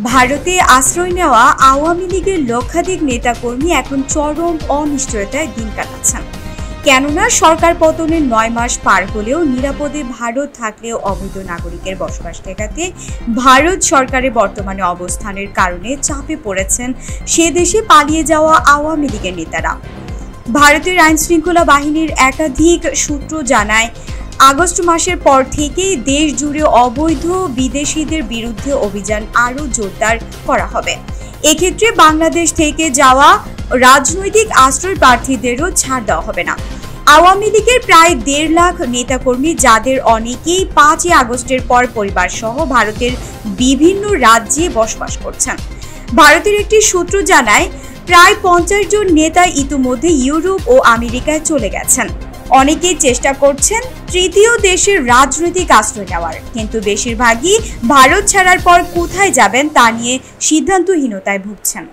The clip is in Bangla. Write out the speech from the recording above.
ভারতে আশ্রয় নেওয়া আওয়ামী লীগের লক্ষাধিক নেতাকর্মী এখন চরম অনিশ্চয়তায় দিন কাটাচ্ছেন। কেননা সরকার পতনের 9 মাস পার হলেও নিরাপদে ভারত থাকলেও অবৈধ নাগরিকের বসবাস ঠেকাতে ভারত সরকারের বর্তমানে অবস্থানের কারণে চাপে পড়েছেন সে দেশে পালিয়ে যাওয়া আওয়ামী লীগের নেতারা। ভারতের আইন শৃঙ্খলা বাহিনীর একাধিক সূত্র জানায়, আগস্ট মাসের পর থেকেই দেশ জুড়ে অবৈধ বিদেশিদের বিরুদ্ধে অভিযান আরও জোরদার করা হবে। এক্ষেত্রে বাংলাদেশ থেকে যাওয়া রাজনৈতিক আশ্রয় প্রার্থীদেরও ছাড় দেওয়া হবে না। আওয়ামী লীগের প্রায় 1.5 লাখ নেতাকর্মী, যাদের অনেকেই 5ই আগস্টের পর পরিবার সহ ভারতের বিভিন্ন রাজ্যে বসবাস করছেন। ভারতের একটি সূত্র জানায়, প্রায় 50 জন নেতা ইতিমধ্যে ইউরোপ ও আমেরিকায় চলে গেছেন। অনেকেই চেষ্টা করছেন তৃতীয় দেশের রাজনৈতিক আশ্রয় নেওয়ার, কিন্তু বেশিরভাগই ভারত ছাড়ার পর কোথায় যাবেন তা নিয়ে সিদ্ধান্তহীনতায় ভুগছেন।